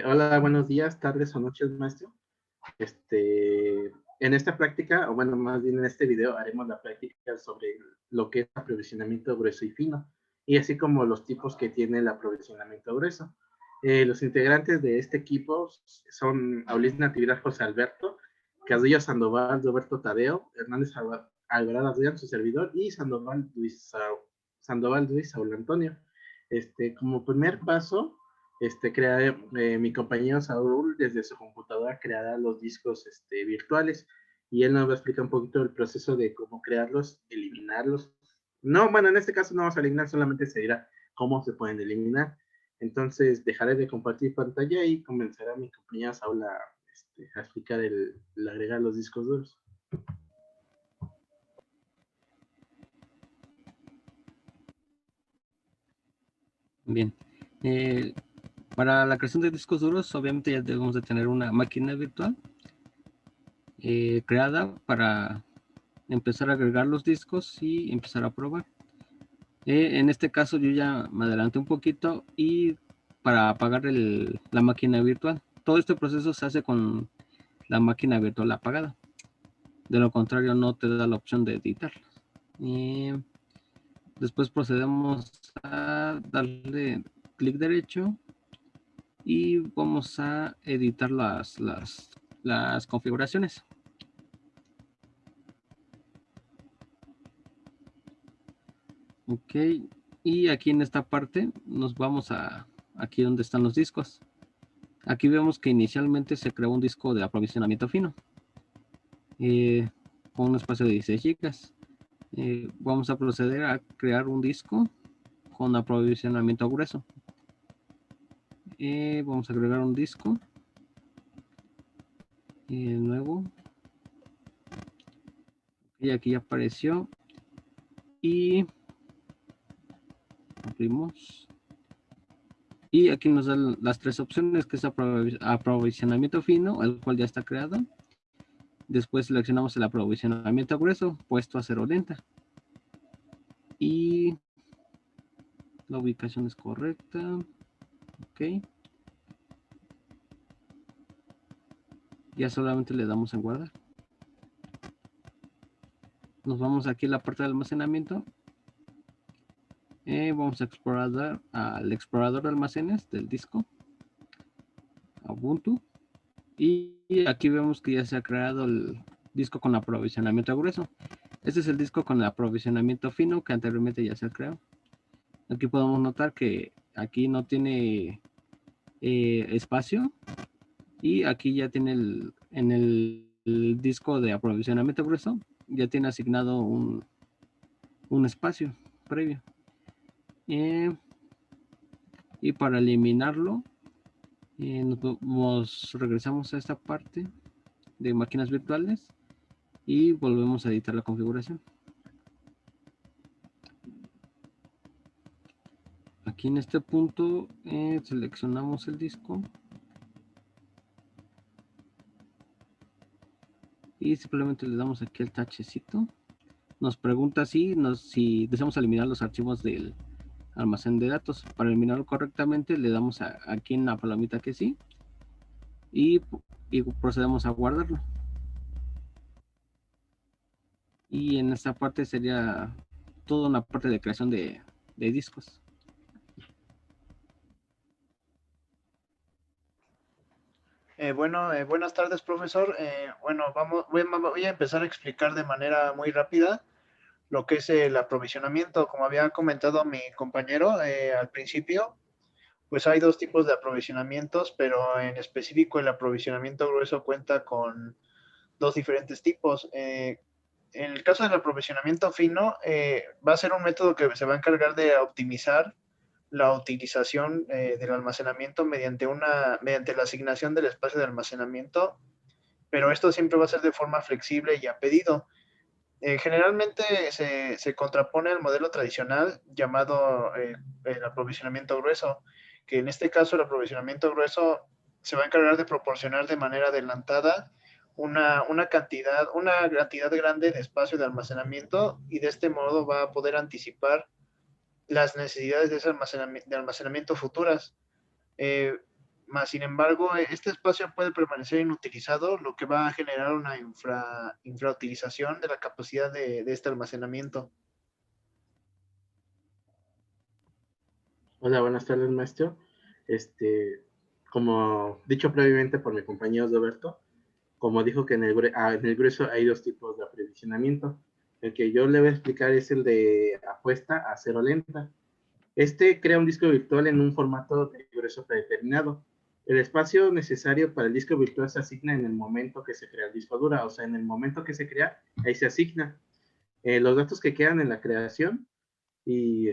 Hola, buenos días, tardes o noches, maestro. En esta práctica, o bueno, más bien en este video, haremos la práctica sobre lo que es aprovisionamiento grueso y fino, y así como los tipos que tiene el aprovisionamiento grueso. Los integrantes de este equipo son Aulis Natividad José Alberto, Carrillo Sandoval Roberto Tadeo, Hernández Alvarado Adrián, su servidor, y Sandoval Luis Saúl Antonio. Como primer paso, mi compañero Saúl desde su computadora creará los discos virtuales y él nos va a explicar un poquito el proceso de cómo crearlos, eliminarlos. No, bueno, en este caso no vamos a eliminar, solamente se dirá cómo se pueden eliminar. Entonces dejaré de compartir pantalla y comenzará mi compañero Saúl a explicar el agregar los discos duros. Bien. Para la creación de discos duros, obviamente ya debemos de tener una máquina virtual creada para empezar a agregar los discos y empezar a probar. En este caso yo ya me adelanté un poquito y para apagar la máquina virtual. Todo este proceso se hace con la máquina virtual apagada. De lo contrario no te da la opción de editarlas. Después procedemos a darle clic derecho y vamos a editar las configuraciones. Ok, y aquí en esta parte nos vamos a aquí donde están los discos. Aquí vemos que inicialmente se creó un disco de aprovisionamiento fino con un espacio de 16 gigas. Vamos a proceder a crear un disco con aprovisionamiento grueso. Vamos a agregar un disco nuevo. Y aquí ya apareció. Y abrimos. Y aquí nos dan las tres opciones, que es aprovisionamiento fino, el cual ya está creado. Después seleccionamos el aprovisionamiento grueso, puesto a 0 lenta. Y la ubicación es correcta. Ok. Ya solamente le damos en guardar. Nos vamos aquí a la parte de almacenamiento. Vamos a explorar al explorador de almacenes del disco. Ubuntu. Y aquí vemos que ya se ha creado el disco con aprovisionamiento grueso. Este es el disco con el aprovisionamiento fino que anteriormente ya se creó. Aquí podemos notar que aquí no tiene espacio y aquí ya tiene en el disco de aprovisionamiento grueso ya tiene asignado un espacio previo. Y para eliminarlo nos regresamos a esta parte de máquinas virtuales y volvemos a editar la configuración. Aquí en este punto seleccionamos el disco y simplemente le damos aquí el tachecito. Nos pregunta si deseamos eliminar los archivos del almacén de datos. Para eliminarlo correctamente le damos aquí en la palomita que sí y procedemos a guardarlo. Y en esta parte sería toda una parte de creación de discos. Buenas tardes, profesor. Voy a empezar a explicar de manera muy rápida lo que es el aprovisionamiento. Como había comentado mi compañero al principio, pues hay dos tipos de aprovisionamientos, pero en específico el aprovisionamiento grueso cuenta con dos diferentes tipos. En el caso del aprovisionamiento fino, va a ser un método que se va a encargar de optimizar la utilización del almacenamiento mediante la asignación del espacio de almacenamiento, pero esto siempre va a ser de forma flexible y a pedido. Generalmente se contrapone al modelo tradicional llamado el aprovisionamiento grueso, que en este caso el aprovisionamiento grueso se va a encargar de proporcionar de manera adelantada una cantidad grande de espacio de almacenamiento, y de este modo va a poder anticipar las necesidades de ese almacenamiento futuras. más sin embargo, este espacio puede permanecer inutilizado, lo que va a generar una infrautilización de la capacidad de este almacenamiento. Hola, buenas tardes, maestro. Como dicho previamente por mi compañero Roberto, como dijo que en el grueso hay dos tipos de aprovisionamiento. El que yo le voy a explicar es el de apuesta a cero lenta. Este crea un disco virtual en un formato de grueso predeterminado. El espacio necesario para el disco virtual se asigna en el momento que se crea el disco duro, o sea, en el momento que se crea, ahí se asigna. Los datos que quedan en la creación y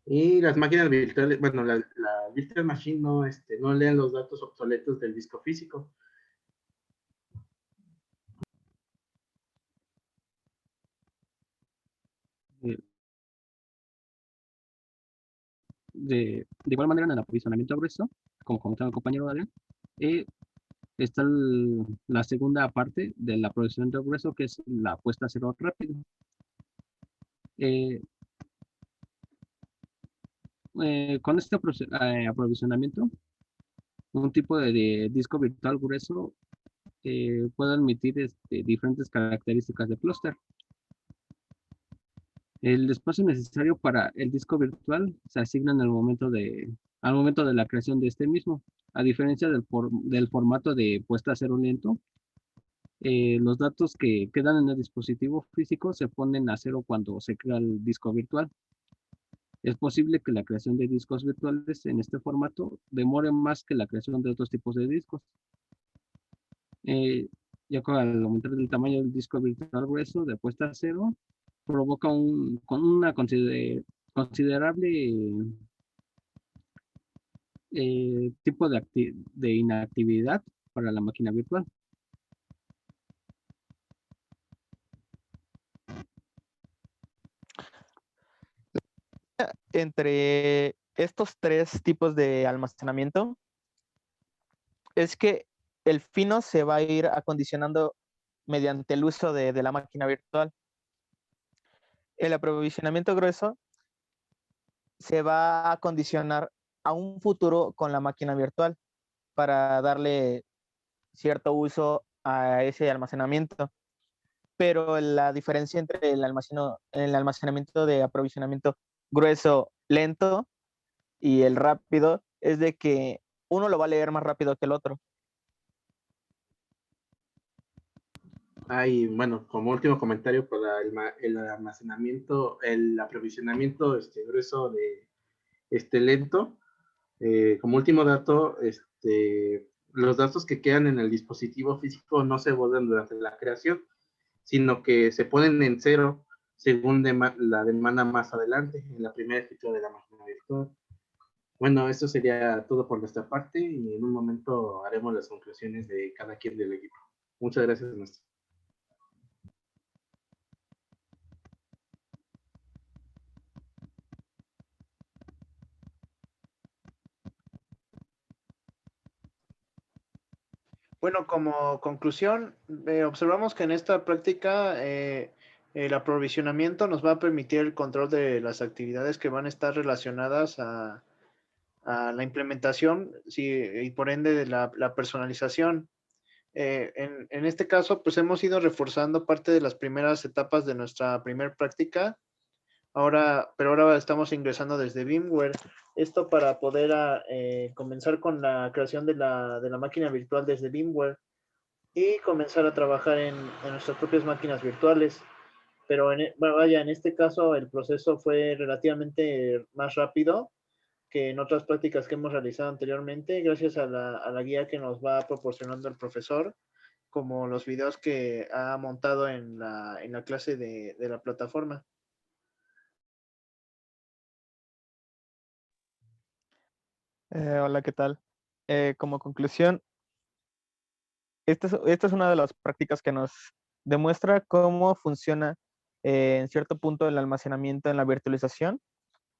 y las máquinas virtuales, bueno, la virtual machine no leen los datos obsoletos del disco físico. Eh, de igual manera, en el aprovisionamiento grueso, como comentaba el compañero Adrián, eh, está la segunda parte del aprovisionamiento grueso, que es la apuesta a cero rápido. Eh, con este aprovisionamiento, un tipo de disco virtual grueso puede admitir diferentes características de clúster. El espacio necesario para el disco virtual se asigna en al momento de la creación de este mismo. A diferencia del formato de puesta a cero lento, los datos que quedan en el dispositivo físico se ponen a cero cuando se crea el disco virtual. Es posible que la creación de discos virtuales en este formato demore más que la creación de otros tipos de discos. Eh, ya que al aumentar el tamaño del disco virtual grueso de puesta a cero, provoca con una considerable tipo de inactividad para la máquina virtual. Entre estos tres tipos de almacenamiento es que el fino se va a ir acondicionando mediante el uso de la máquina virtual. El aprovisionamiento grueso se va a acondicionar a un futuro con la máquina virtual para darle cierto uso a ese almacenamiento. Pero la diferencia entre el almacenamiento de aprovisionamiento grueso lento y el rápido es de que uno lo va a leer más rápido que el otro. Bueno, como último comentario para el almacenamiento, el aprovisionamiento grueso de lento, como último dato, los datos que quedan en el dispositivo físico no se borran durante la creación, sino que se ponen en cero según la demanda más adelante, en la primera escritura de la máquina virtual. Bueno, esto sería todo por nuestra parte y en un momento haremos las conclusiones de cada quien del equipo. Muchas gracias, maestro. Bueno, como conclusión, observamos que en esta práctica el aprovisionamiento nos va a permitir el control de las actividades que van a estar relacionadas a la implementación, sí, y por ende de la personalización. En este caso, pues hemos ido reforzando parte de las primeras etapas de nuestra primer práctica. Pero ahora estamos ingresando desde VMware. Esto para poder comenzar con la creación de la máquina virtual desde VMware y comenzar a trabajar en nuestras propias máquinas virtuales. Pero bueno, vaya, en este caso el proceso fue relativamente más rápido que en otras prácticas que hemos realizado anteriormente, gracias a la guía que nos va proporcionando el profesor, como los videos que ha montado en la clase de la plataforma. Hola, ¿qué tal? Como conclusión, esta es una de las prácticas que nos demuestra cómo funciona en cierto punto el almacenamiento en la virtualización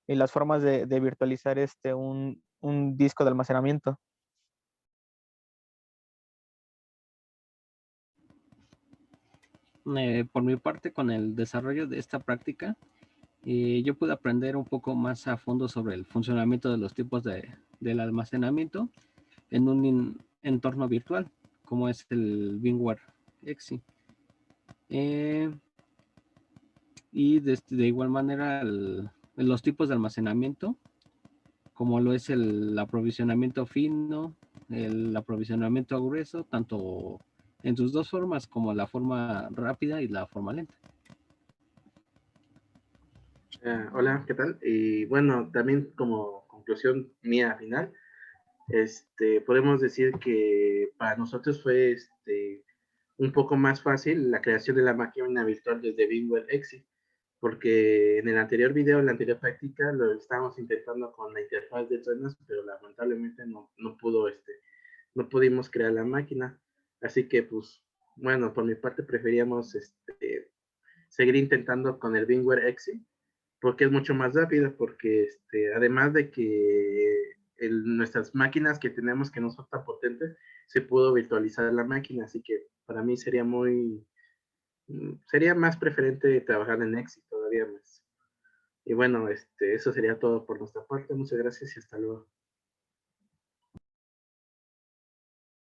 y las formas de virtualizar un disco de almacenamiento. Por mi parte, con el desarrollo de esta práctica, yo pude aprender un poco más a fondo sobre el funcionamiento de los tipos del almacenamiento en un entorno virtual, como es el VMware Exi. Y de igual manera los tipos de almacenamiento, como lo es el aprovisionamiento fino, el aprovisionamiento grueso, tanto en sus dos formas, como la forma rápida y la forma lenta. Hola, ¿qué tal? Y bueno, también como conclusión mía final, podemos decir que para nosotros fue un poco más fácil la creación de la máquina virtual desde VMware Exi, porque en el anterior video, en la anterior práctica, lo estábamos intentando con la interfaz de Truenos, pero lamentablemente no pudo, no pudimos crear la máquina. Así que, pues, bueno, por mi parte preferíamos seguir intentando con el VMware Exi, porque es mucho más rápido, porque además de que nuestras máquinas que tenemos que no son tan potentes, se pudo virtualizar la máquina, así que para mí sería más preferente trabajar en Exi todavía más. Y bueno, eso sería todo por nuestra parte. Muchas gracias y hasta luego.